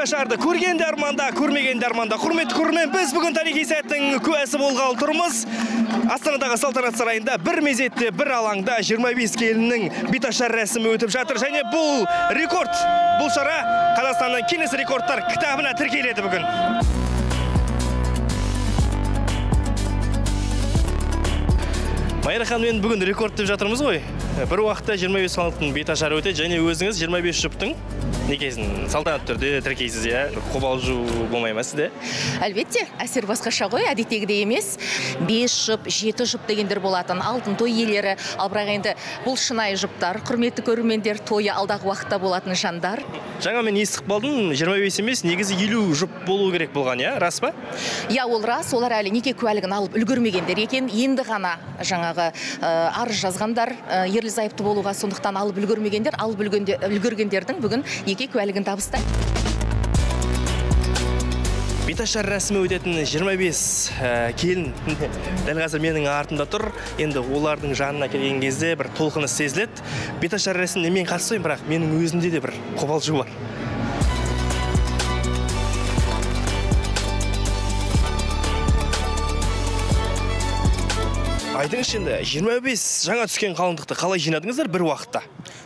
Беташарды көргенде арманда, көрмегенде арманда. Құрметті көрермен, біз бүгін тарихи сәттің куәсі болғалы тұрмыз. Астанадағы салтанат сарайында бір мезетте, бір алаңда 25 келіннің беташар рәсімі өтіп жатыр. Және бұл рекорд, бұл шара Қазақстанның Гиннес рекордтар кітабына тіркеледі бүгін. Майра ханыммен бүгін рекорд деп жатырмыз ғой. Бір уақытта 25 халықтың беташар өтеді, және өзіңіз 25 жұптың некесін салтанат түрде тіркейсіз, иә? Қобалжу болмай ма сізде? Әлбетте, әсер басқаша ғой, әдеттегідей емес. 5 жұп, 7 жұп дегендер болатын, алтын той иелері, ал бірақ енді бұл шынайы жұптар, құрметті көрермендер, тойы алдағы уақытта болатын жандар. Жаңа мен естіп қалдым, 25 емес, негізі 50 жұп болу керек болған, иә? Рас па? Я, ол рас, олар әлі неке куәлігін алып үлгермегендер екен, енді ғана жаңағы арыз жазғандар, ерлі зайыпты болуға сондықтан алып үлгермегендер, алып үлгергендердің бүгін неке куәлігін табысты. Беташар рәсімі өтетін 25 келін дәл қазір менің артымда тұр. Енді олардың жанына келген кезде бір толқыныс сезіледі. Беташар рәсіміне мен қатыспаймын, бірақ менің өзімде де бір қобалжу бар. Айтыңызшы енді, 25 жаңа түскен қалыңдықты қалай жинадыңыздар бір уақытта?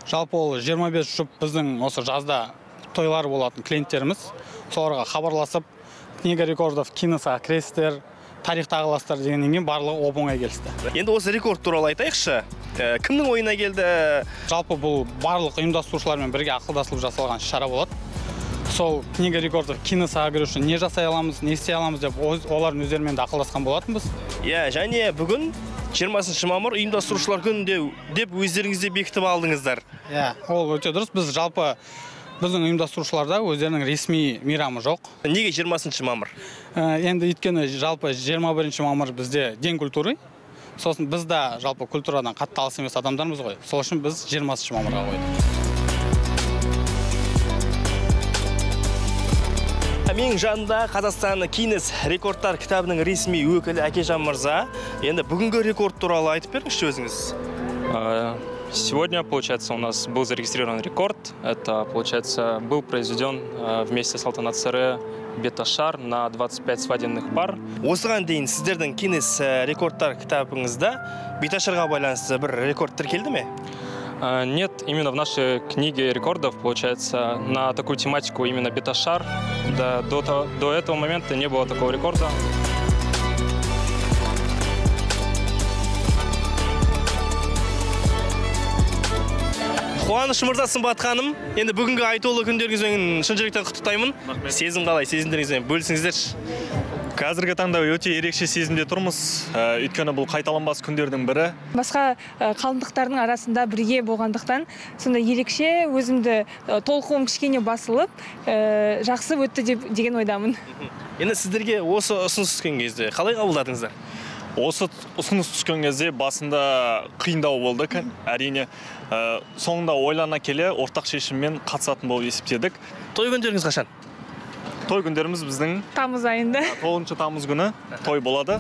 Жалпы ол 25 жұп біздің осы жазда тойлар болатын клиенттеріміз. Соларға хабарласып, книга рекордов, Гиннесқа кіресіздер, тарихтағы аласыздар дегеннен кейін барлығы оп-оңай келісті. Енді осы рекорд туралы айтайықшы. Кімнің ойына келді? Жалпы бұл барлық ұйымдастырушылармен бірге ақылдасылып жасалған шара болады. Сол книга рекордов Гиннесқа кіру үшін не жасай аламыз, не істей аламыз деп олардың өздерімен де ақылдасқан болатынбыз. Иә, және бүгін 20 мамыр ұйымдастырушылар күнінде деп өздеріңізде бекітіп алдыңыздар. Иә, ол өте дұрыс. Біз жалпы біздің ұйымдастырушыларда өздерінің ресми мейрамы жоқ. Неге 20 мамыр? Енді өйткені жалпы 21 мамыр бізде ден культуры. Сосын біз де жалпы культурадан қатты алыс емес адамдармыз ғой. Сол үшін біз 20 мамырға қойдық. Менің жанында Қазақстанның Гиннес рекордтар кітабының ресми өкілі Әкежан мырза. Енді бүгінгі рекорд туралы айтып беріңізші өзіңіз. Сегодня, получается, у нас был зарегистрирован рекорд. Это, получается, был произведен вместе с салтанат сарайы беташар на 25 свадебных пар. Осыған дейін сіздердің Гиннес рекордтар кітабыңызда беташарға байланысты бір рекорд тіркелді ме? Нет, именно в нашей книге рекордов, получается, на такую тематику именно беташар. Да, до этого момента не было такого рекорда. Қуаныш мырза, Сымбат ханым, енді бүгінгі айтулы күндеріңізбен шын жүректен құттықтаймын. Сезім қалай, сезімдеріңізбен бөлісіңіздерші. Қазіргі таңда өте ерекше сезімде тұрмыз. Өйткені бұл қайталанбас күндердің бірі. Басқа қалыңдықтардың арасында бірге болғандықтан, сонда ерекше өзімді толқуым кішкене басылып, жақсы өтті деген ойдамын. Енді сіздерге осы ұсыныс түскен кезде қалай қабылдадыңыздар? Осы ұсыныс түскен кезде басында қиындау болды, әрине. Соңында ойлана келе ортақ шешіммен қатысатын болып есептедік. Той күндеріңіз қашан? Той күндеріміз біздің тамыз айында. 9 тамыз күні той болады.